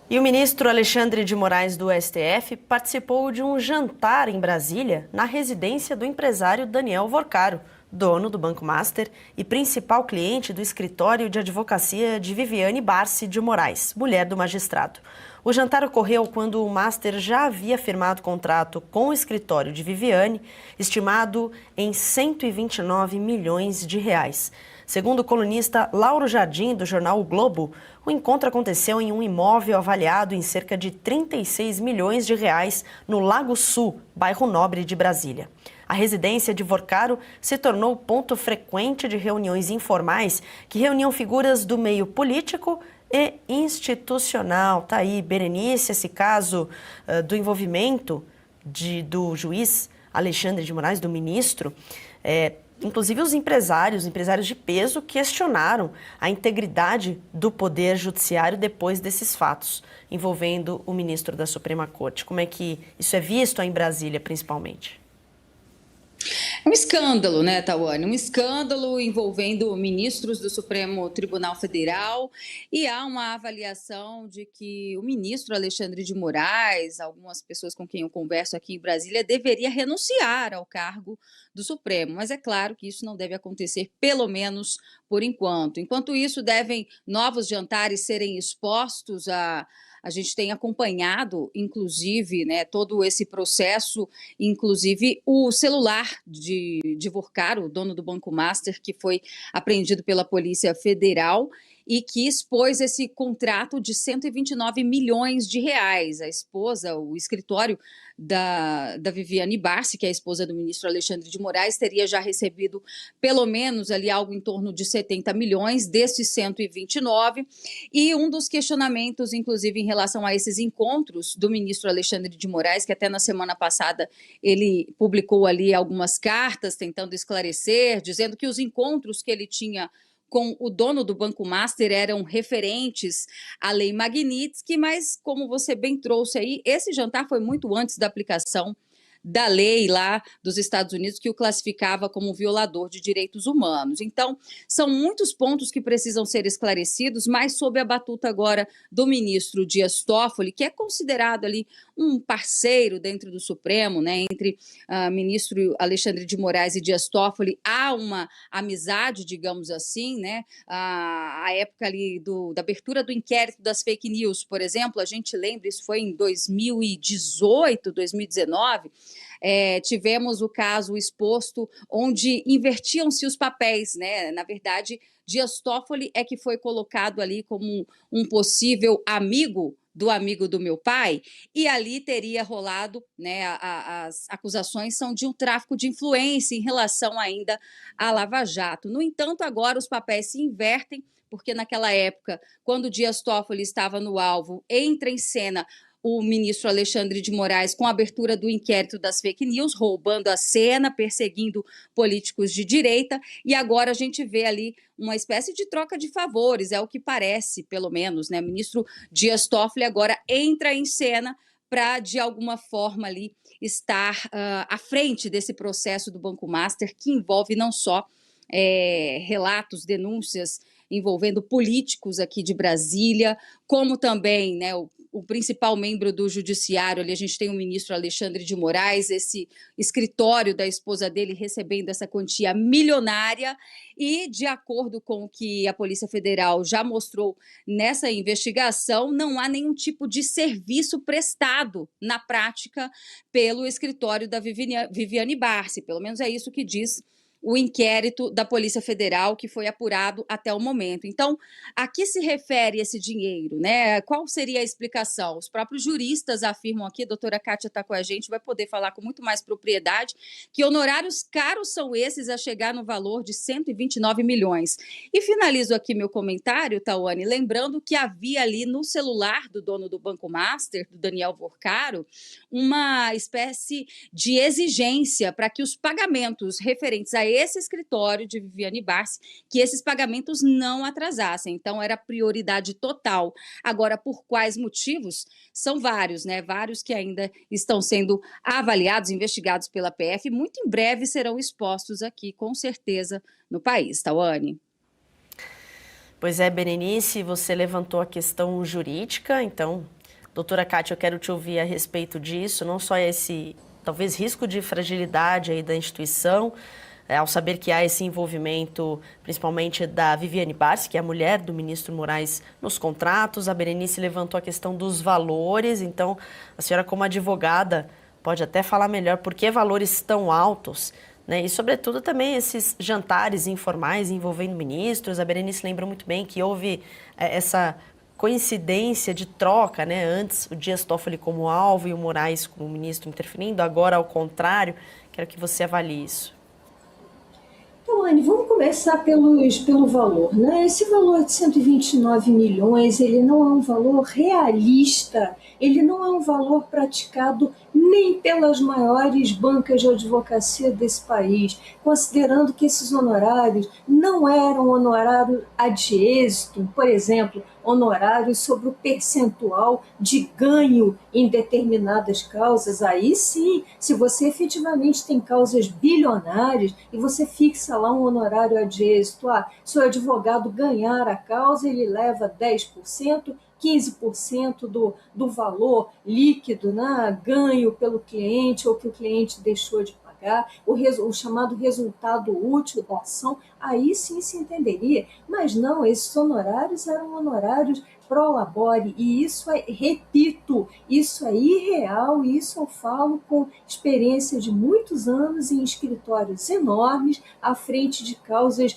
E o ministro Alexandre de Moraes do STF participou de um jantar em Brasília, na residência do empresário Daniel Vorcaro, dono do Banco Master e principal cliente do escritório de advocacia de Viviane Barsi de Moraes, mulher do magistrado. O jantar ocorreu quando o Master já havia firmado contrato com o escritório de Viviane, estimado em 129 milhões de reais. Segundo o colunista Lauro Jardim, do jornal O Globo, o encontro aconteceu em um imóvel avaliado em cerca de 36 milhões de reais no Lago Sul, bairro Nobre de Brasília. A residência de Vorcaro se tornou ponto frequente de reuniões informais que reuniam figuras do meio político e institucional. Tá aí, Berenice, esse caso do envolvimento do juiz Alexandre de Moraes, do ministro, inclusive os empresários de peso, questionaram a integridade do Poder Judiciário depois desses fatos, envolvendo o ministro da Suprema Corte. Como é que isso é visto aí em Brasília, principalmente? É um escândalo, né, Tawane? Um escândalo envolvendo ministros do Supremo Tribunal Federal, e há uma avaliação de que o ministro Alexandre de Moraes, algumas pessoas com quem eu converso aqui em Brasília, deveria renunciar ao cargo do Supremo. Mas é claro que isso não deve acontecer, pelo menos por enquanto. Enquanto isso, devem novos jantares serem expostos a gente tem acompanhado, inclusive, né, todo esse processo, inclusive o celular de Vorcaro, o dono do Banco Master, que foi apreendido pela Polícia Federal e que expôs esse contrato de 129 milhões de reais. A esposa, o escritório da Viviane Barsi, que é a esposa do ministro Alexandre de Moraes, teria já recebido pelo menos ali algo em torno de 70 milhões desses 129. E um dos questionamentos, inclusive, em relação a esses encontros do ministro Alexandre de Moraes, que até na semana passada ele publicou ali algumas cartas tentando esclarecer, dizendo que os encontros que ele tinha com o dono do Banco Master eram referentes à Lei Magnitsky, mas como você bem trouxe aí, esse jantar foi muito antes da aplicação da lei lá dos Estados Unidos que o classificava como violador de direitos humanos. Então, são muitos pontos que precisam ser esclarecidos, mas sob a batuta agora do ministro Dias Toffoli, que é considerado ali um parceiro dentro do Supremo, né? Entre ministro Alexandre de Moraes e Dias Toffoli há uma amizade, digamos assim, né? A época ali da abertura do inquérito das fake news, por exemplo, a gente lembra, isso foi em 2018, 2019, tivemos o caso exposto onde invertiam-se os papéis, né? Na verdade, Dias Toffoli é que foi colocado ali como um possível amigo do meu pai, e ali teria rolado, né, as acusações são de um tráfico de influência em relação ainda à Lava Jato. No entanto, agora os papéis se invertem, porque naquela época, quando Dias Toffoli estava no alvo, entra em cena o ministro Alexandre de Moraes com a abertura do inquérito das fake news, roubando a cena, perseguindo políticos de direita, e agora a gente vê ali uma espécie de troca de favores, é o que parece, pelo menos, né? O ministro Dias Toffoli agora entra em cena para, de alguma forma, ali estar à frente desse processo do Banco Master, que envolve não só relatos, denúncias envolvendo políticos aqui de Brasília, como também, né, o principal membro do judiciário, ali a gente tem o ministro Alexandre de Moraes, esse escritório da esposa dele recebendo essa quantia milionária, e de acordo com o que a Polícia Federal já mostrou nessa investigação, não há nenhum tipo de serviço prestado na prática pelo escritório da Viviane Barsi, pelo menos é isso que diz o inquérito da Polícia Federal que foi apurado até o momento. Então, a que se refere esse dinheiro, né? Qual seria a explicação? Os próprios juristas afirmam aqui, a doutora Kátia está com a gente, vai poder falar com muito mais propriedade, que honorários caros são esses a chegar no valor de 129 milhões. E finalizo aqui meu comentário, Tawane, lembrando que havia ali no celular do dono do Banco Master, do Daniel Vorcaro, uma espécie de exigência para que os pagamentos referentes a esse escritório de Viviane Barsi, que esses pagamentos não atrasassem. Então, era prioridade total. Agora, por quais motivos? São vários, né? Vários que ainda estão sendo avaliados, investigados pela PF, e muito em breve serão expostos aqui, com certeza, no país. Tawane? Pois é, Berenice, você levantou a questão jurídica, então Doutora Kátia, eu quero te ouvir a respeito disso, não só esse, talvez, risco de fragilidade aí da instituição, ao saber que há esse envolvimento, principalmente da Viviane Barsi, que é a mulher do ministro Moraes, nos contratos. A Berenice levantou a questão dos valores, então a senhora, como advogada, pode até falar melhor por que valores tão altos, né? E, sobretudo, também esses jantares informais envolvendo ministros. A Berenice lembra muito bem que houve essa coincidência de troca, né? Antes o Dias Toffoli como alvo e o Moraes como ministro interferindo, agora ao contrário. Quero que você avalie isso. Então, Anne, vamos começar pelo valor, né? Esse valor de 129 milhões, ele não é um valor realista, ele não é um valor praticado nem pelas maiores bancas de advocacia desse país, considerando que esses honorários não eram honorários ad êxito, por exemplo, honorários sobre o percentual de ganho em determinadas causas. Aí sim, se você efetivamente tem causas bilionárias e você fixa lá um honorário ad êxito, se o advogado ganhar a causa, ele leva 10%, 15% do valor líquido, né, ganho pelo cliente ou que o cliente deixou de pagar, o chamado resultado útil da ação, aí sim se entenderia. Mas não, esses honorários eram honorários pro labore, e isso é, repito, isso é irreal, e isso eu falo com experiência de muitos anos em escritórios enormes, à frente de causas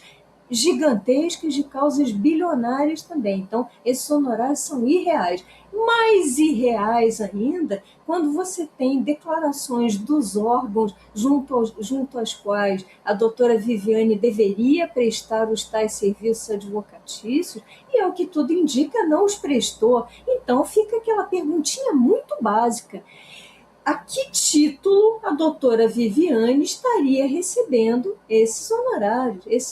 gigantescas, de causas bilionárias também. Então, esses honorários são irreais. Mais irreais ainda, quando você tem declarações dos órgãos junto às quais a doutora Viviane deveria prestar os tais serviços advocatícios, e ao que tudo indica, não os prestou. Então, fica aquela perguntinha muito básica: a que título a doutora Viviane estaria recebendo esses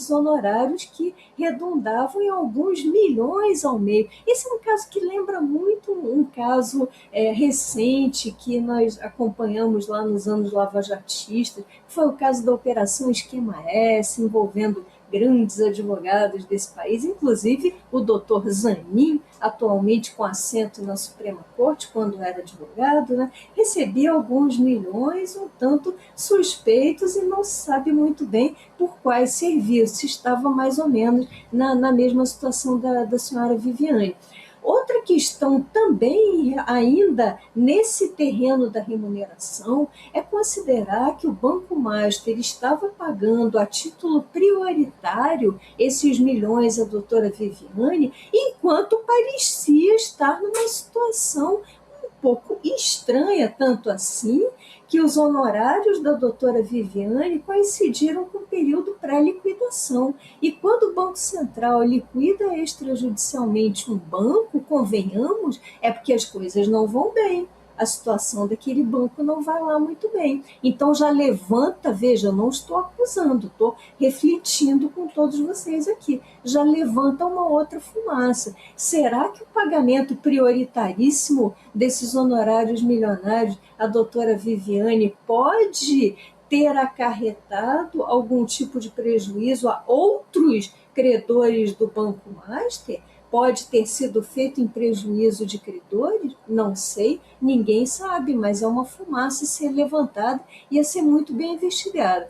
honorários que redundavam em alguns milhões ao mês? Esse é um caso que lembra muito um caso recente que nós acompanhamos lá nos anos lavajatistas, que foi o caso da Operação Esquema S, envolvendo grandes advogados desse país, inclusive o doutor Zanin, atualmente com assento na Suprema Corte, quando era advogado, né, recebia alguns milhões, um tanto suspeitos, e não se sabe muito bem por quais serviços. Estava mais ou menos na mesma situação da senhora Viviane. Outra questão também, ainda nesse terreno da remuneração, é considerar que o Banco Master estava pagando a título prioritário esses milhões à doutora Viviane, enquanto parecia estar numa situação um pouco estranha, tanto assim que os honorários da doutora Viviane coincidiram com o período pré-liquidação. E quando o Banco Central liquida extrajudicialmente um banco, convenhamos, é porque as coisas não vão bem. A situação daquele banco não vai lá muito bem. Então já levanta, veja, eu não estou acusando, estou refletindo com todos vocês aqui, já levanta uma outra fumaça. Será que o pagamento prioritaríssimo desses honorários milionários à doutora Viviane pode ter acarretado algum tipo de prejuízo a outros credores do Banco Master? Pode ter sido feito em prejuízo de credores? Não sei, ninguém sabe, mas é uma fumaça a ser levantada e a ser muito bem investigada.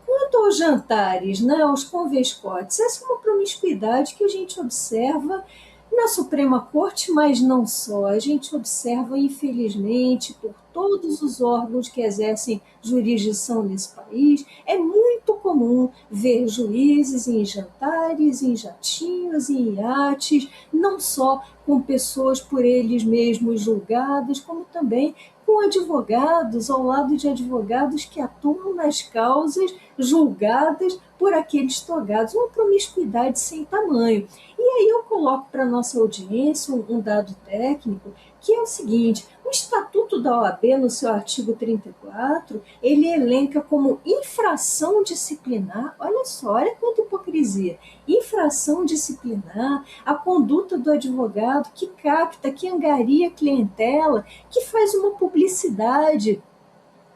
Quanto aos jantares, né, aos convescotes, essa é uma promiscuidade que a gente observa na Suprema Corte, mas não só. A gente observa, infelizmente, por todos os órgãos que exercem jurisdição nesse país. É muito comum ver juízes em jantares, em jatinhos, em iates, não só com pessoas por eles mesmos julgadas, como também com advogados, ao lado de advogados que atuam nas causas julgadas por aqueles togados. Uma promiscuidade sem tamanho. E aí eu coloco para a nossa audiência um dado técnico, que é o seguinte: o Estatuto da OAB, no seu artigo 34, ele elenca como infração disciplinar, olha só, olha quanta hipocrisia, infração disciplinar a conduta do advogado que capta, que angaria clientela, que faz uma publicidade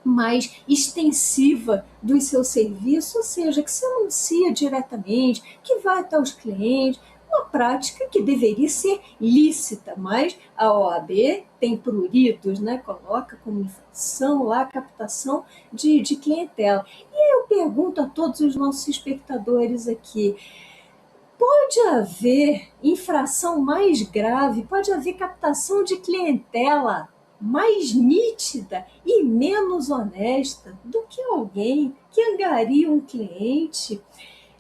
mais extensiva dos seus serviços, ou seja, que se anuncia diretamente, que vai até os clientes, uma prática que deveria ser lícita, mas a OAB tem pruridos, né? Coloca como infração lá a captação de clientela. E aí eu pergunto a todos os nossos espectadores aqui, pode haver infração mais grave, pode haver captação de clientela mais nítida e menos honesta do que alguém que angaria um cliente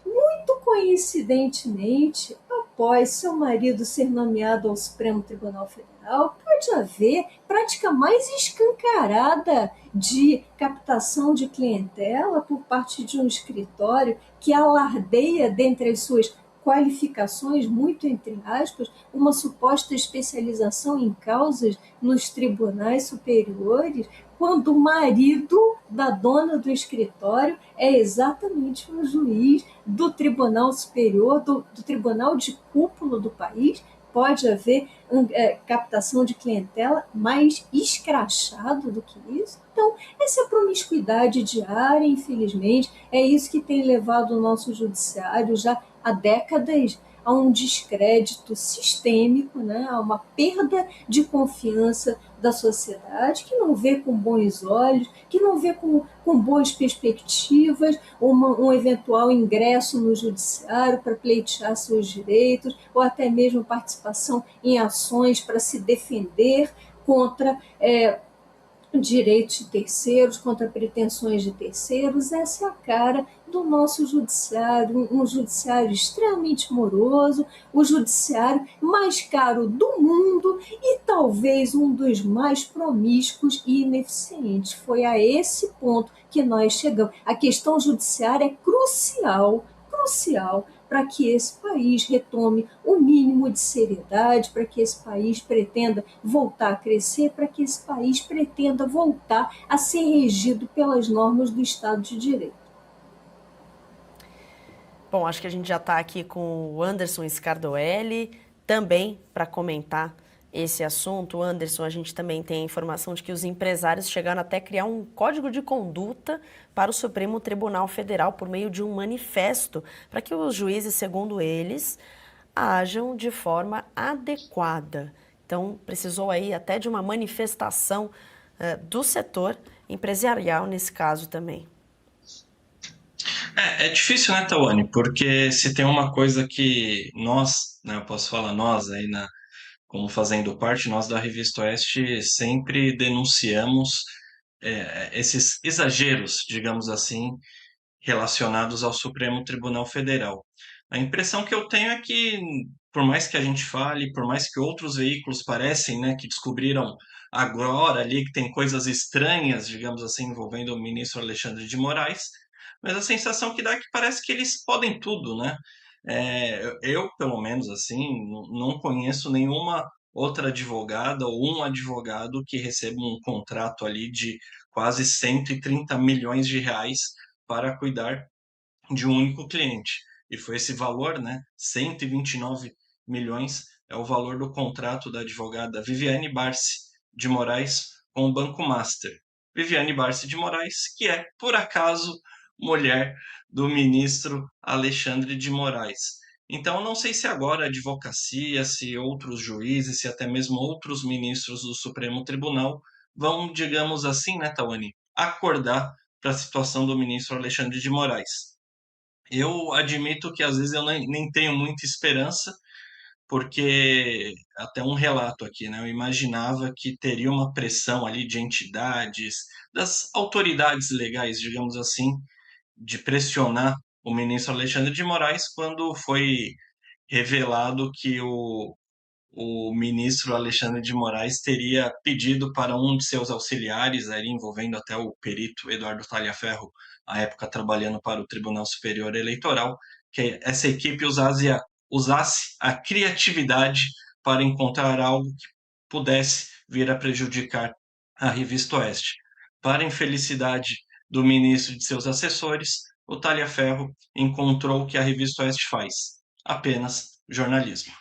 muito coincidentemente, após seu marido ser nomeado ao Supremo Tribunal Federal, pode haver prática mais escancarada de captação de clientela por parte de um escritório que alardeia dentre as suas qualificações, muito entre aspas, uma suposta especialização em causas nos tribunais superiores, quando o marido da dona do escritório é exatamente um juiz do Tribunal Superior, do Tribunal de Cúpula do país. Pode haver captação de clientela mais escrachado do que isso. Então, essa promiscuidade diária, infelizmente, é isso que tem levado o nosso judiciário já há décadas a um descrédito sistêmico, né, a uma perda de confiança da sociedade, que não vê com bons olhos, que não vê com boas perspectivas um eventual ingresso no judiciário para pleitear seus direitos, ou até mesmo participação em ações para se defender contra direitos de terceiros, contra pretensões de terceiros. Essa é a cara do nosso judiciário, um judiciário extremamente moroso, o judiciário mais caro do mundo e talvez um dos mais promíscuos e ineficientes. Foi a esse ponto que nós chegamos. A questão judiciária é crucial, crucial para que esse país retome o mínimo de seriedade, para que esse país pretenda voltar a crescer, para que esse país pretenda voltar a ser regido pelas normas do Estado de Direito. Bom, acho que a gente já está aqui com o Anderson Scardoelli, também para comentar esse assunto. Anderson, a gente também tem a informação de que os empresários chegaram até a criar um código de conduta para o Supremo Tribunal Federal por meio de um manifesto, para que os juízes, segundo eles, ajam de forma adequada. Então, precisou aí até de uma manifestação do setor empresarial nesse caso também. É difícil, né, Tawane? Porque se tem uma coisa que nós, né, eu posso falar nós aí como fazendo parte, nós da Revista Oeste sempre denunciamos esses exageros, digamos assim, relacionados ao Supremo Tribunal Federal. A impressão que eu tenho é que, por mais que a gente fale, por mais que outros veículos parecem, né, que descobriram agora ali que tem coisas estranhas, digamos assim, envolvendo o ministro Alexandre de Moraes, mas a sensação que dá é que parece que eles podem tudo, né? Eu, pelo menos assim, não conheço nenhuma outra advogada ou um advogado que receba um contrato ali de quase 130 milhões de reais para cuidar de um único cliente. E foi esse valor, né? 129 milhões é o valor do contrato da advogada Viviane Barsi de Moraes com o Banco Master. Viviane Barsi de Moraes, que é, por acaso, mulher do ministro Alexandre de Moraes. Então, não sei se agora a advocacia, se outros juízes, se até mesmo outros ministros do Supremo Tribunal vão, digamos assim, né, Tawane, acordar para a situação do ministro Alexandre de Moraes. Eu admito que às vezes eu nem tenho muita esperança, porque até um relato aqui, né? Eu imaginava que teria uma pressão ali de entidades, das autoridades legais, digamos assim, de pressionar o ministro Alexandre de Moraes quando foi revelado que o ministro Alexandre de Moraes teria pedido para um de seus auxiliares, ali, envolvendo até o perito Eduardo Talhaferro, à época trabalhando para o Tribunal Superior Eleitoral, que essa equipe usasse a criatividade para encontrar algo que pudesse vir a prejudicar a Revista Oeste. Para a infelicidade do ministro e de seus assessores, o Talhaferro encontrou o que a Revista Oeste faz: apenas jornalismo.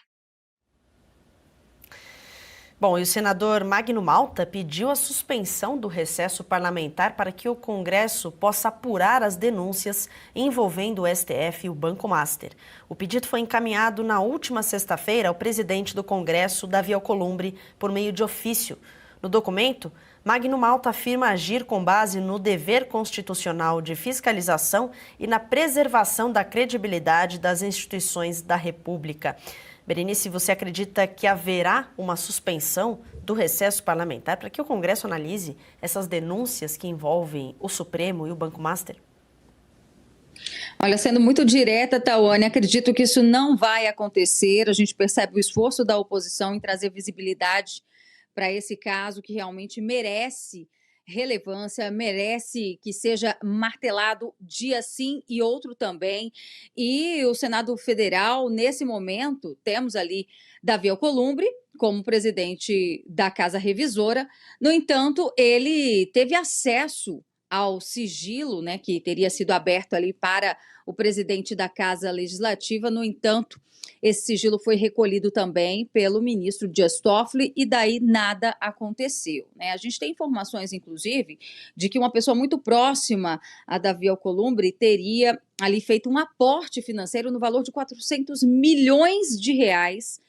Bom, e o senador Magno Malta pediu a suspensão do recesso parlamentar para que o Congresso possa apurar as denúncias envolvendo o STF e o Banco Master. O pedido foi encaminhado na última sexta-feira ao presidente do Congresso, Davi Alcolumbre, por meio de ofício. No documento, Magno Malta afirma agir com base no dever constitucional de fiscalização e na preservação da credibilidade das instituições da República. Berenice, você acredita que haverá uma suspensão do recesso parlamentar para que o Congresso analise essas denúncias que envolvem o Supremo e o Banco Master? Olha, sendo muito direta, Tawane, acredito que isso não vai acontecer. A gente percebe o esforço da oposição em trazer visibilidade para esse caso que realmente merece relevância, merece que seja martelado dia sim e outro também. E o Senado Federal, nesse momento, temos ali Davi Alcolumbre como presidente da Casa Revisora. No entanto, ele teve acesso ao sigilo, né, que teria sido aberto ali para o presidente da Casa Legislativa. No entanto, esse sigilo foi recolhido também pelo ministro Dias Toffoli e daí nada aconteceu, né? A gente tem informações, inclusive, de que uma pessoa muito próxima a Davi Alcolumbre teria ali feito um aporte financeiro no valor de 400 milhões de reais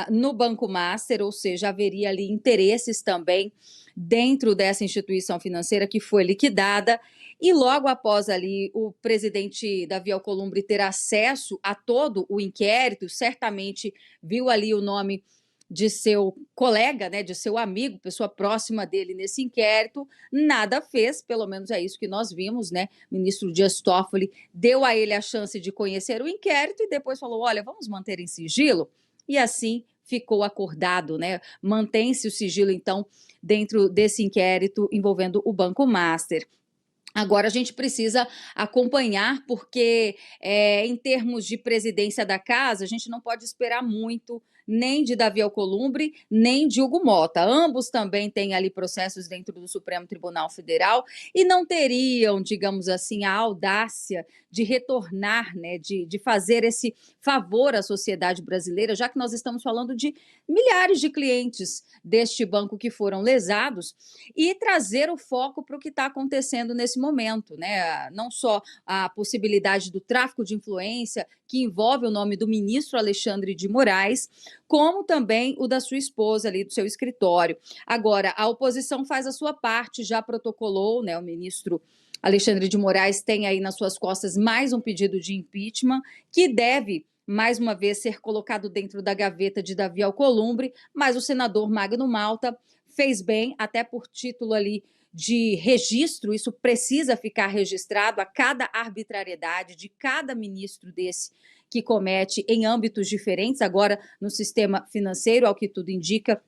no Banco Master, ou seja, haveria ali interesses também dentro dessa instituição financeira que foi liquidada. E logo após ali o presidente Davi Alcolumbre ter acesso a todo o inquérito, certamente viu ali o nome de seu colega, né, de seu amigo, pessoa próxima dele nesse inquérito, nada fez, pelo menos é isso que nós vimos, né? O ministro Dias Toffoli deu a ele a chance de conhecer o inquérito e depois falou, olha, vamos manter em sigilo, e assim ficou acordado, né? Mantém-se o sigilo, então, dentro desse inquérito envolvendo o Banco Master. Agora a gente precisa acompanhar, porque em termos de presidência da casa, a gente não pode esperar muito nem de Davi Alcolumbre, nem de Hugo Mota. Ambos também têm ali processos dentro do Supremo Tribunal Federal e não teriam, digamos assim, a audácia de retornar, né, de fazer esse favor à sociedade brasileira, já que nós estamos falando de milhares de clientes deste banco que foram lesados, e trazer o foco para o que está acontecendo nesse momento, né? Não só a possibilidade do tráfico de influência, que envolve o nome do ministro Alexandre de Moraes, como também o da sua esposa ali, do seu escritório. Agora, a oposição faz a sua parte, já protocolou, né? O ministro Alexandre de Moraes tem aí nas suas costas mais um pedido de impeachment, que deve, mais uma vez, ser colocado dentro da gaveta de Davi Alcolumbre, mas o senador Magno Malta fez bem, até por título ali de registro, isso precisa ficar registrado a cada arbitrariedade de cada ministro desse que comete em âmbitos diferentes. Agora, no sistema financeiro, ao que tudo indica,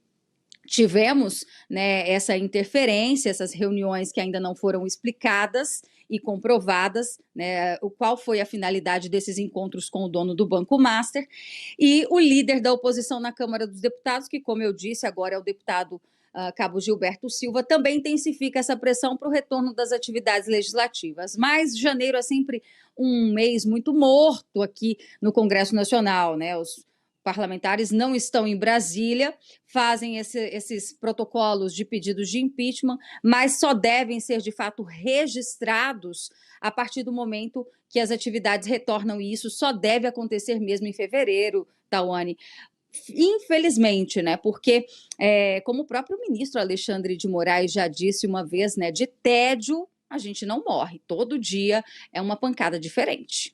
tivemos, né, essa interferência, essas reuniões que ainda não foram explicadas e comprovadas, né, qual foi a finalidade desses encontros com o dono do Banco Master, e o líder da oposição na Câmara dos Deputados, que, como eu disse, agora é o deputado Cabo Gilberto Silva, também intensifica essa pressão para o retorno das atividades legislativas. Mas janeiro é sempre um mês muito morto aqui no Congresso Nacional, né? Os parlamentares não estão em Brasília, fazem esses protocolos de pedidos de impeachment, mas só devem ser, de fato, registrados a partir do momento que as atividades retornam, e isso só deve acontecer mesmo em fevereiro, Tawane. Infelizmente, né? Porque, como o próprio ministro Alexandre de Moraes já disse uma vez, né? De tédio a gente não morre. Todo dia é uma pancada diferente.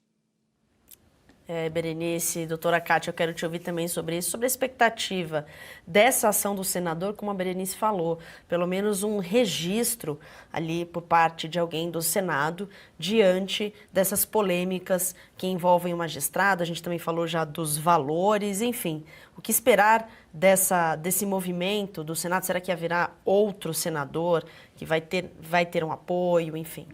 Berenice, doutora Kátia, eu quero te ouvir também sobre isso, sobre a expectativa dessa ação do senador, como a Berenice falou, pelo menos um registro ali por parte de alguém do Senado diante dessas polêmicas que envolvem o magistrado. A gente também falou já dos valores, enfim, o que esperar desse movimento do Senado? Será que haverá outro senador que vai ter um apoio, enfim?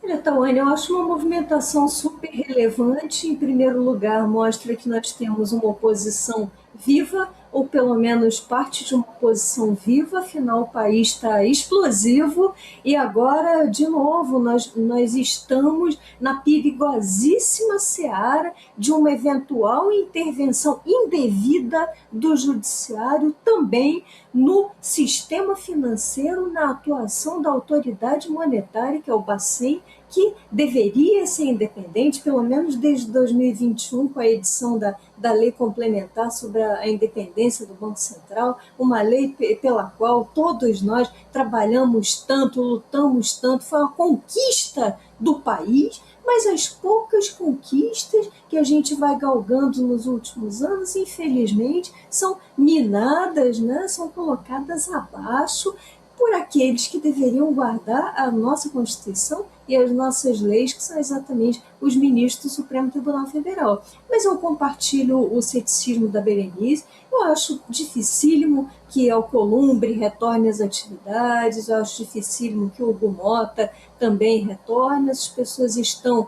Olha, Tawane, eu acho uma movimentação super relevante. Em primeiro lugar, mostra que nós temos uma oposição viva, ou pelo menos parte de uma posição viva, afinal o país está explosivo e agora, de novo, nós estamos na perigosíssima seara de uma eventual intervenção indevida do judiciário também no sistema financeiro, na atuação da autoridade monetária, que é o Bacen, que deveria ser independente, pelo menos desde 2021, com a edição da lei complementar sobre a independência do Banco Central, uma lei pela qual todos nós trabalhamos tanto, lutamos tanto, foi uma conquista do país, mas as poucas conquistas que a gente vai galgando nos últimos anos, infelizmente, são minadas, né? São colocadas abaixo por aqueles que deveriam guardar a nossa Constituição e as nossas leis, que são exatamente os ministros do Supremo Tribunal Federal. Mas eu compartilho o ceticismo da Berenice, eu acho dificílimo que Alcolumbre retorne às atividades, eu acho dificílimo que o Hugo Mota também retorne, as pessoas estão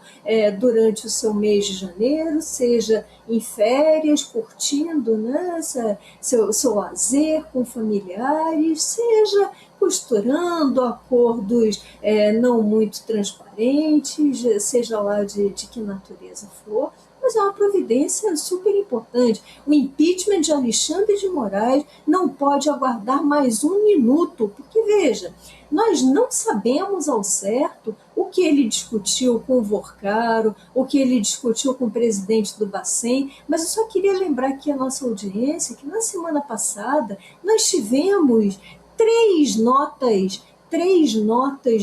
durante o seu mês de janeiro, seja em férias, curtindo, né, seu lazer com familiares, seja costurando acordos não muito transparentes, seja lá de que natureza for, mas é uma providência super importante. O impeachment de Alexandre de Moraes não pode aguardar mais um minuto, porque, veja, nós não sabemos ao certo o que ele discutiu com o Vorcaro, o que ele discutiu com o presidente do Bacen, mas eu só queria lembrar aqui a nossa audiência que na semana passada nós tivemos três notas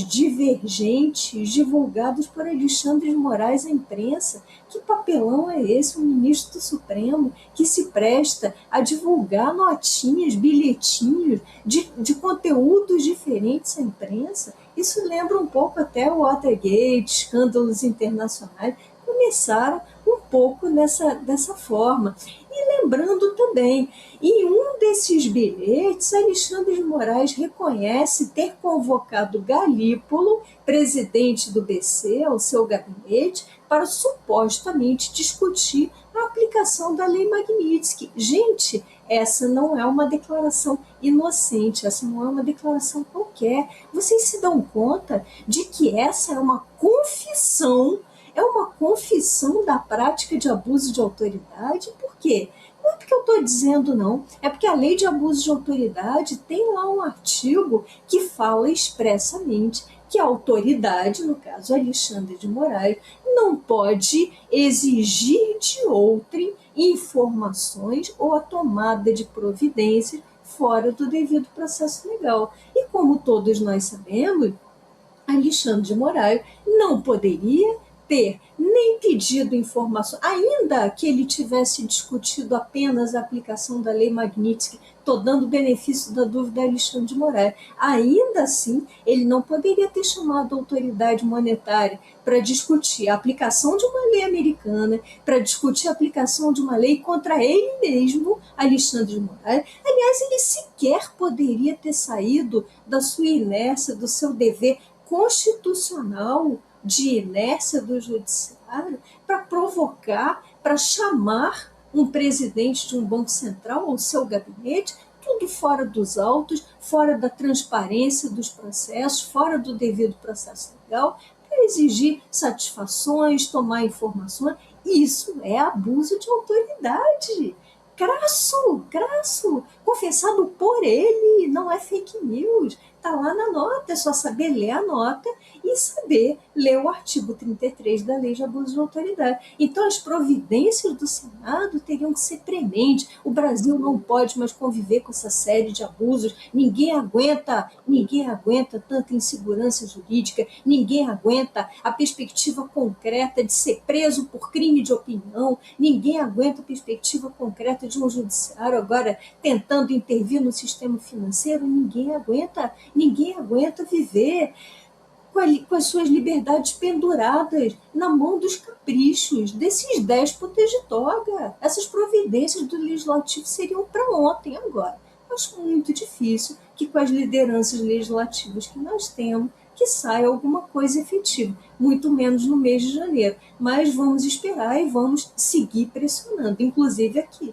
divergentes divulgadas por Alexandre de Moraes à imprensa. Que papelão é esse, um ministro do Supremo que se presta a divulgar notinhas, bilhetinhos de conteúdos diferentes à imprensa? Isso lembra um pouco até o Watergate, escândalos internacionais, começaram um pouco dessa forma. E lembrando também, em um desses bilhetes, Alexandre de Moraes reconhece ter convocado Galípolo, presidente do BC, ao seu gabinete, para supostamente discutir a aplicação da Lei Magnitsky. Gente, essa não é uma declaração inocente, essa não é uma declaração qualquer. Vocês se dão conta de que essa é uma confissão da prática de abuso de autoridade? Por quê? Não é porque eu estou dizendo, não. É porque a lei de abuso de autoridade tem lá um artigo que fala expressamente que a autoridade, no caso Alexandre de Moraes, não pode exigir de outrem informações ou a tomada de providências fora do devido processo legal. E como todos nós sabemos, Alexandre de Moraes não poderia ter nem pedido informação, ainda que ele tivesse discutido apenas a aplicação da Lei Magnitsky, estou dando benefício da dúvida a Alexandre de Moraes, ainda assim ele não poderia ter chamado a autoridade monetária para discutir a aplicação de uma lei americana, para discutir a aplicação de uma lei contra ele mesmo, Alexandre de Moraes. Aliás, ele sequer poderia ter saído da sua inércia, do seu dever constitucional de inércia do judiciário para provocar, para chamar um presidente de um banco central ou seu gabinete, tudo fora dos autos, fora da transparência dos processos, fora do devido processo legal, para exigir satisfações, tomar informações. Isso é abuso de autoridade. Crasso, confessado por ele, não é fake news. Está lá na nota, é só saber ler a nota e saber ler o artigo 33 da Lei de Abuso de Autoridade. Então, as providências do Senado teriam que ser prementes. O Brasil não pode mais conviver com essa série de abusos. Ninguém aguenta tanta insegurança jurídica, ninguém aguenta a perspectiva concreta de ser preso por crime de opinião, ninguém aguenta a perspectiva concreta de um judiciário agora tentando intervir no sistema financeiro, ninguém aguenta viver com as suas liberdades penduradas na mão dos caprichos desses 10 poder de toga. Essas providências do legislativo seriam para ontem agora. Acho muito difícil que com as lideranças legislativas que nós temos, que saia alguma coisa efetiva, muito menos no mês de janeiro. Mas vamos esperar e vamos seguir pressionando, inclusive aqui.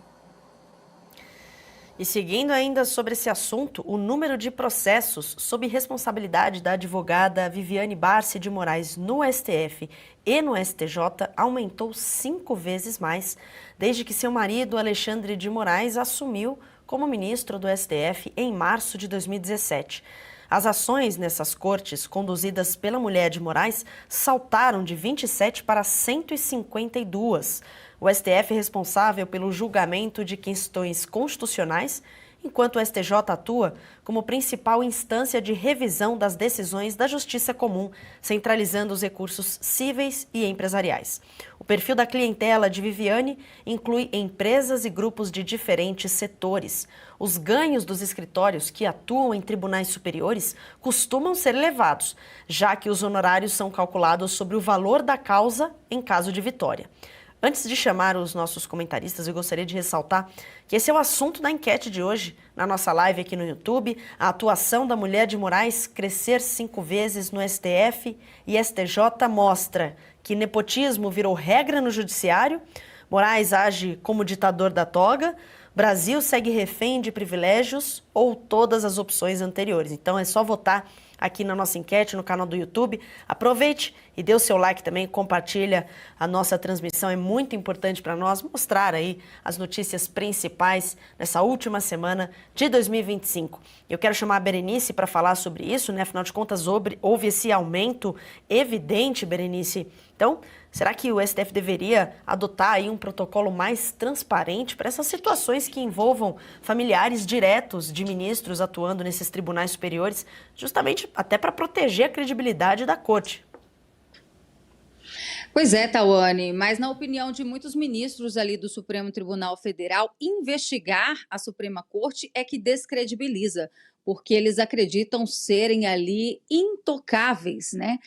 E seguindo ainda sobre esse assunto, o número de processos sob responsabilidade da advogada Viviane Barsi de Moraes no STF e no STJ aumentou 5 vezes mais desde que seu marido, Alexandre de Moraes, assumiu como ministro do STF em março de 2017. As ações nessas cortes, conduzidas pela mulher de Moraes, saltaram de 27 para 152. O STF é responsável pelo julgamento de questões constitucionais, enquanto o STJ atua como principal instância de revisão das decisões da Justiça Comum, centralizando os recursos cíveis e empresariais. O perfil da clientela de Viviane inclui empresas e grupos de diferentes setores. Os ganhos dos escritórios que atuam em tribunais superiores costumam ser elevados, já que os honorários são calculados sobre o valor da causa em caso de vitória. Antes de chamar os nossos comentaristas, eu gostaria de ressaltar que esse é o assunto da enquete de hoje, na nossa live aqui no YouTube, a atuação da mulher de Moraes crescer 5 vezes no STF e STJ mostra que nepotismo virou regra no judiciário, Moraes age como ditador da toga, Brasil segue refém de privilégios ou todas as opções anteriores. Então é só votar aqui na nossa enquete no canal do YouTube. Aproveite e dê o seu like também, compartilha a nossa transmissão. É muito importante para nós mostrar aí as notícias principais nessa última semana de 2025. Eu quero chamar a Berenice para falar sobre isso, né? Afinal de contas, houve esse aumento evidente, Berenice. Então, será que o STF deveria adotar aí um protocolo mais transparente para essas situações que envolvam familiares diretos de ministros atuando nesses tribunais superiores, justamente até para proteger a credibilidade da corte? Pois é, Tawane, mas na opinião de muitos ministros ali do Supremo Tribunal Federal, investigar a Suprema Corte é que descredibiliza, porque eles acreditam serem ali intocáveis, né?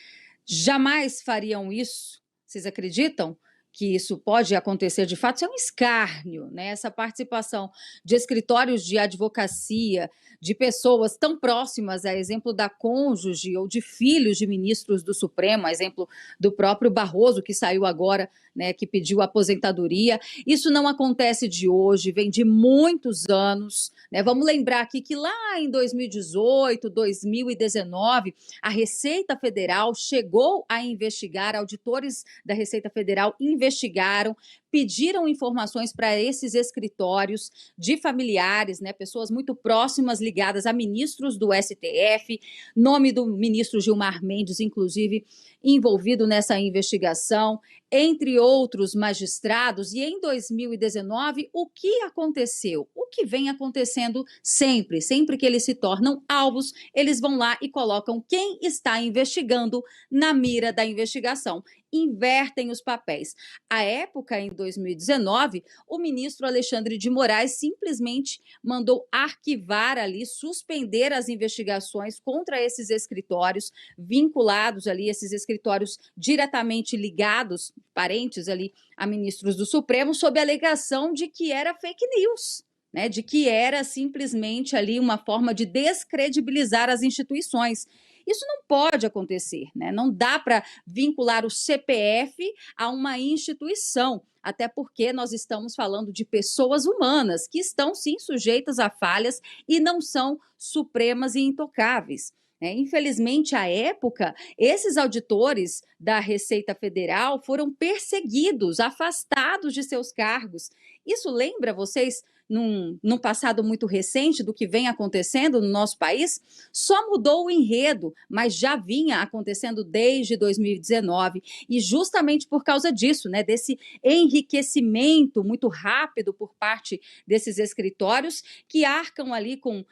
Jamais fariam isso. Vocês acreditam que isso pode acontecer de fato? Isso é um escárnio, né? Essa participação de escritórios de advocacia, de pessoas tão próximas, a exemplo da cônjuge ou de filhos de ministros do Supremo, a exemplo do próprio Barroso, que saiu agora, né, que pediu aposentadoria. Isso não acontece de hoje, vem de muitos anos, né? Vamos lembrar aqui que lá em 2018, 2019, a Receita Federal chegou a investigar, auditores da Receita Federal investigaram, pediram informações para esses escritórios de familiares, né, pessoas muito próximas ligadas a ministros do STF, nome do ministro Gilmar Mendes, inclusive, envolvido nessa investigação, entre outros magistrados. E em 2019, o que aconteceu? O que vem acontecendo sempre que eles se tornam alvos, eles vão lá e colocam quem está investigando na mira da investigação. Invertem os papéis. À época, em 2019, o ministro Alexandre de Moraes simplesmente mandou arquivar ali, suspender as investigações contra esses escritórios vinculados ali, esses escritórios diretamente ligados, parentes ali a ministros do Supremo, sob a alegação de que era fake news, né, de que era simplesmente ali uma forma de descredibilizar as instituições. Isso não pode acontecer, né? Não dá para vincular o CPF a uma instituição, até porque nós estamos falando de pessoas humanas que estão, sim, sujeitas a falhas e não são supremas e intocáveis. Infelizmente, à época, esses auditores da Receita Federal foram perseguidos, afastados de seus cargos. Isso lembra vocês, num passado muito recente, do que vem acontecendo no nosso país? Só mudou o enredo, mas já vinha acontecendo desde 2019. E justamente por causa disso, né, desse enriquecimento muito rápido por parte desses escritórios, que arcam ali com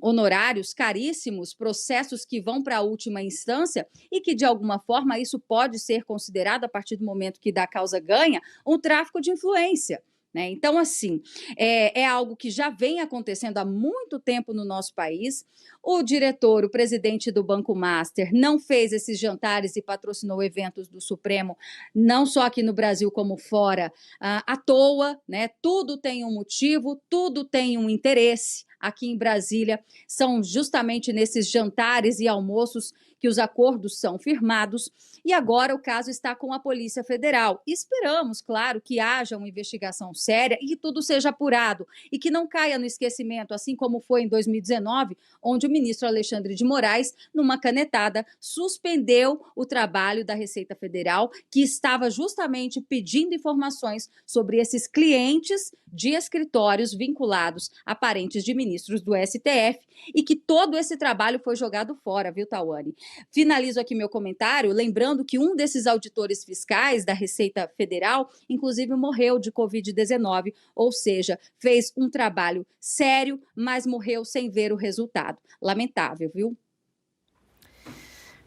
honorários caríssimos, processos que vão para a última instância e que, de alguma forma, isso pode ser considerado, a partir do momento que da causa ganha, um tráfico de influência. Então, assim, é algo que já vem acontecendo há muito tempo no nosso país. O diretor, o presidente do Banco Master, não fez esses jantares e patrocinou eventos do Supremo, não só aqui no Brasil como fora, à toa, né? Tudo tem um motivo, tudo tem um interesse. aqui em Brasília. São justamente nesses jantares e almoços que os acordos são firmados. E agora o caso está com a Polícia Federal. Esperamos, claro, que haja uma investigação séria e que tudo seja apurado e que não caia no esquecimento, assim como foi em 2019, onde o ministro Alexandre de Moraes, numa canetada, suspendeu o trabalho da Receita Federal, que estava justamente pedindo informações sobre esses clientes de escritórios vinculados a parentes de ministros do STF e que todo esse trabalho foi jogado fora, viu, Tawane? Finalizo aqui meu comentário lembrando que um desses auditores fiscais da Receita Federal, inclusive, morreu de Covid-19, ou seja, fez um trabalho sério, mas morreu sem ver o resultado. Lamentável, viu?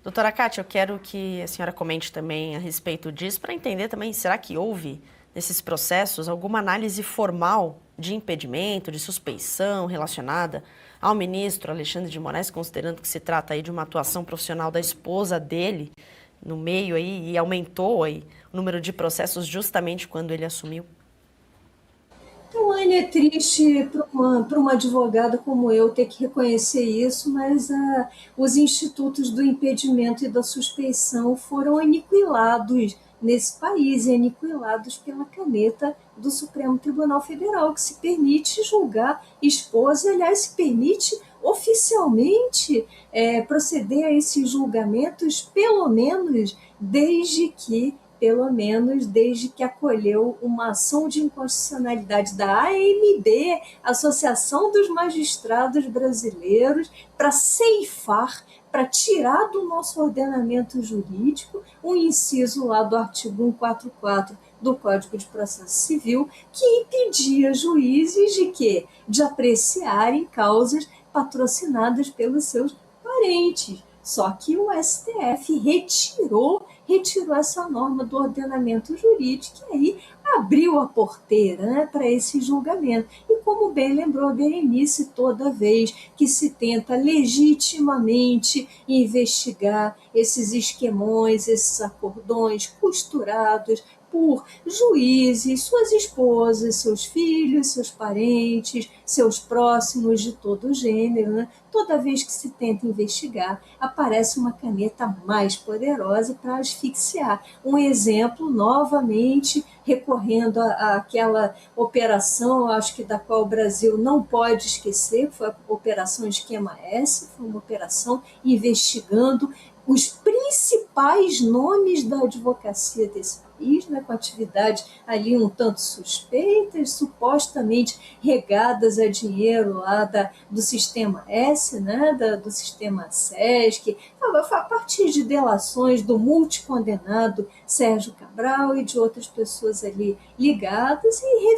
Doutora Kátia, eu quero que a senhora comente também a respeito disso, para entender também, será que houve, nesses processos, alguma análise formal de impedimento, de suspeição relacionada ao ministro Alexandre de Moraes, considerando que se trata aí de uma atuação profissional da esposa dele no meio aí e aumentou aí o número de processos justamente quando ele assumiu? Então, Anne, é triste para uma advogada como eu ter que reconhecer isso, mas os institutos do impedimento e da suspeição foram aniquilados nesse país e aniquilados pela caneta do Supremo Tribunal Federal, que se permite julgar esposa, aliás, se permite oficialmente proceder a esses julgamentos, pelo menos desde que acolheu uma ação de inconstitucionalidade da AMB, Associação dos Magistrados Brasileiros, para ceifar, para tirar do nosso ordenamento jurídico um inciso lá do artigo 144 do Código de Processo Civil, que impedia juízes de quê? De apreciarem causas patrocinadas pelos seus parentes. Só que o STF retirou essa norma do ordenamento jurídico e aí abriu a porteira, né, para esse julgamento. E como bem lembrou a Berenice, toda vez que se tenta legitimamente investigar esses esquemões, esses acordões costurados por juízes, suas esposas, seus filhos, seus parentes, seus próximos de todo gênero, né? Toda vez que se tenta investigar, aparece uma caneta mais poderosa para asfixiar. Um exemplo, novamente, recorrendo àquela operação, acho que da qual o Brasil não pode esquecer, foi a Operação Esquema S, foi uma operação investigando os principais nomes da advocacia desse país, né, com atividades ali um tanto suspeitas, supostamente regadas a dinheiro lá do Sistema S, né, do Sistema SESC, a partir de delações do multicondenado Sérgio Cabral e de outras pessoas ali ligadas, e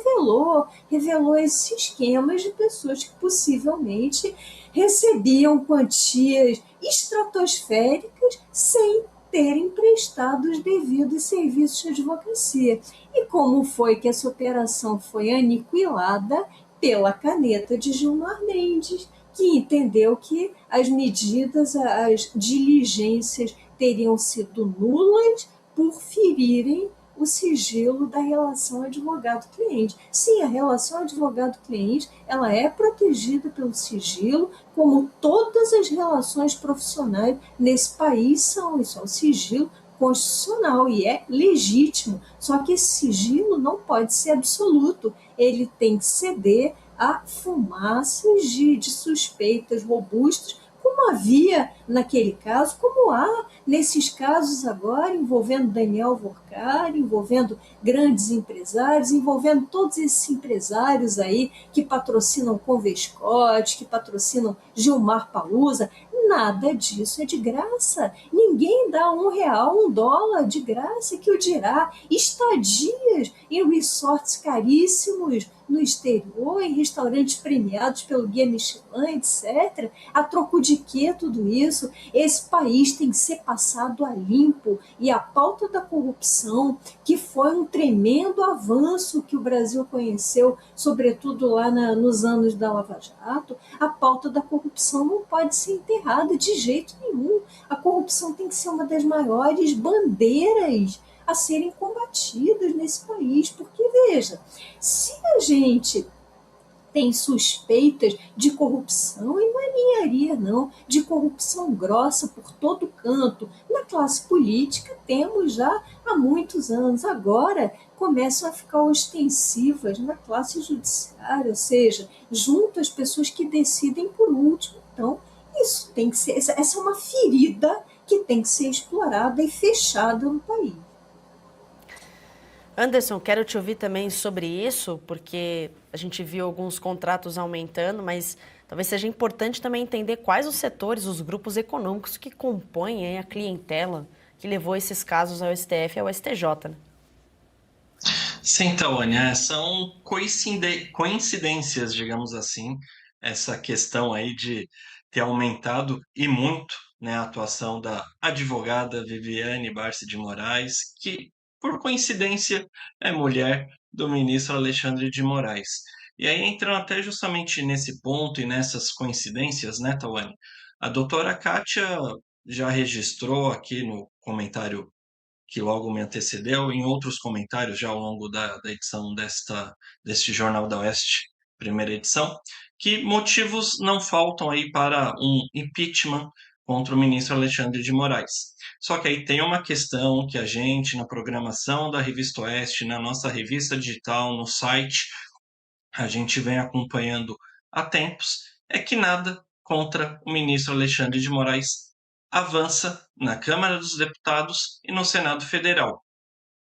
revelou esses esquemas de pessoas que possivelmente recebiam quantias estratosféricas sem terem prestado os devidos serviços de advocacia. E como foi que essa operação foi aniquilada? Pela caneta de Gilmar Mendes, que entendeu que as medidas, as diligências teriam sido nulas por ferirem o sigilo da relação advogado-cliente. Sim, a relação advogado-cliente ela é protegida pelo sigilo, como todas as relações profissionais nesse país são. Isso é um sigilo constitucional e é legítimo. Só que esse sigilo não pode ser absoluto. Ele tem que ceder a fumaças de suspeitas robustas, como havia naquele caso, como há nesses casos agora, envolvendo Daniel Vorcari, envolvendo grandes empresários, envolvendo todos esses empresários aí que patrocinam Convescote, que patrocinam Gilmar Palusa. Nada disso é de graça. Ninguém dá R$1, $1 de graça, que o dirá estadias em resorts caríssimos no exterior, em restaurantes premiados pelo Guia Michelin, etc. A troco de quê tudo isso? Esse país tem que ser passado a limpo, e a pauta da corrupção, que foi um tremendo avanço que o Brasil conheceu, sobretudo lá nos anos da Lava Jato, a pauta da corrupção não pode ser enterrada de jeito nenhum. A corrupção tem que ser uma das maiores bandeiras a serem combatidas nesse país, porque, veja, se a gente tem suspeitas de corrupção, e não é ninharia, não, de corrupção grossa por todo canto. Na classe política temos já há muitos anos. Agora começam a ficar ostensivas na classe judiciária, ou seja, junto às pessoas que decidem por último. Então, isso tem que ser, essa é uma ferida que tem que ser explorada e fechada no país. Anderson, quero te ouvir também sobre isso, porque a gente viu alguns contratos aumentando, mas talvez seja importante também entender quais os setores, os grupos econômicos que compõem a clientela que levou esses casos ao STF e ao STJ, né? Sim, Tawane, são coincidências, digamos assim, essa questão aí de ter aumentado e muito, né, a atuação da advogada Viviane Barsi de Moraes, que, por coincidência, é mulher do ministro Alexandre de Moraes. E aí entrando até justamente nesse ponto e nessas coincidências, né, Tawane? A doutora Kátia já registrou aqui no comentário que logo me antecedeu, em outros comentários já ao longo da edição deste Jornal da Oeste, primeira edição, que motivos não faltam aí para um impeachment contra o ministro Alexandre de Moraes. Só que aí tem uma questão que a gente, na programação da Revista Oeste, na nossa revista digital, no site, a gente vem acompanhando há tempos, é que nada contra o ministro Alexandre de Moraes avança na Câmara dos Deputados e no Senado Federal.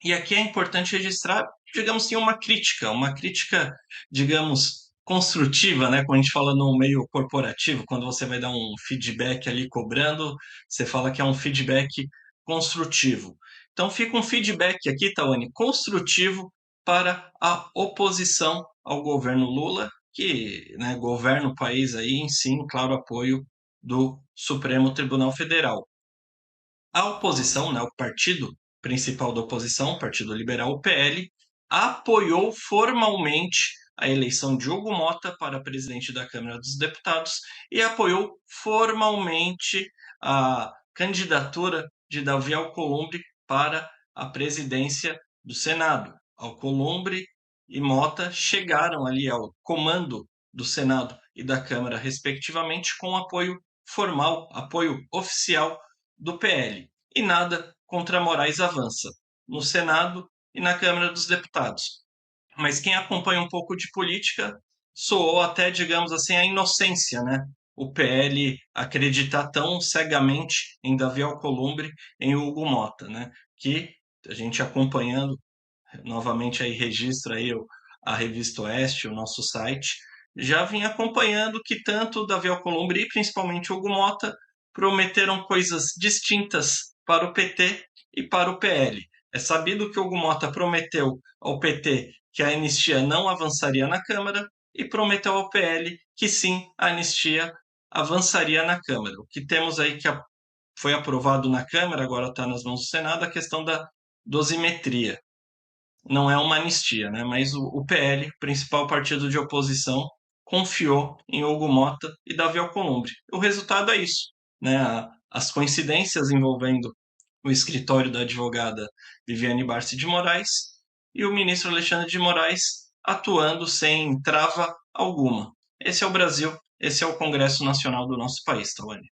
E aqui é importante registrar, digamos assim, uma crítica, digamos, construtiva, né? Quando a gente fala no meio corporativo, quando você vai dar um feedback ali cobrando, você fala que é um feedback construtivo. Então fica um feedback aqui, Tawane, construtivo para a oposição ao governo Lula, que, né, governa o país aí em sim, claro, apoio do Supremo Tribunal Federal. A oposição, né, o partido principal da oposição, o Partido Liberal, o PL, apoiou formalmente a eleição de Hugo Mota para presidente da Câmara dos Deputados e apoiou formalmente a candidatura de Davi Alcolumbre para a presidência do Senado. Alcolumbre e Mota chegaram ali ao comando do Senado e da Câmara, respectivamente, com apoio formal, apoio oficial do PL. E nada contra Moraes avança no Senado e na Câmara dos Deputados. Mas quem acompanha um pouco de política soou até, digamos assim, a inocência, né? O PL acreditar tão cegamente em Davi Alcolumbre, em Hugo Mota, né? Que a gente acompanhando, novamente aí registra aí a Revista Oeste, o nosso site, já vinha acompanhando que tanto Davi Alcolumbre e principalmente Hugo Mota prometeram coisas distintas para o PT e para o PL. É sabido que Hugo Mota prometeu ao PT que a anistia não avançaria na Câmara e prometeu ao PL que sim, a anistia avançaria na Câmara. O que temos aí que foi aprovado na Câmara, agora está nas mãos do Senado, a questão da dosimetria. Não é uma anistia, né? Mas o PL, principal partido de oposição, confiou em Hugo Mota e Davi Alcolumbre. O resultado é isso, né? As coincidências envolvendo o escritório da advogada Viviane Barsi de Moraes e o ministro Alexandre de Moraes atuando sem trava alguma. Esse é o Brasil, esse é o Congresso Nacional do nosso país, Tawane.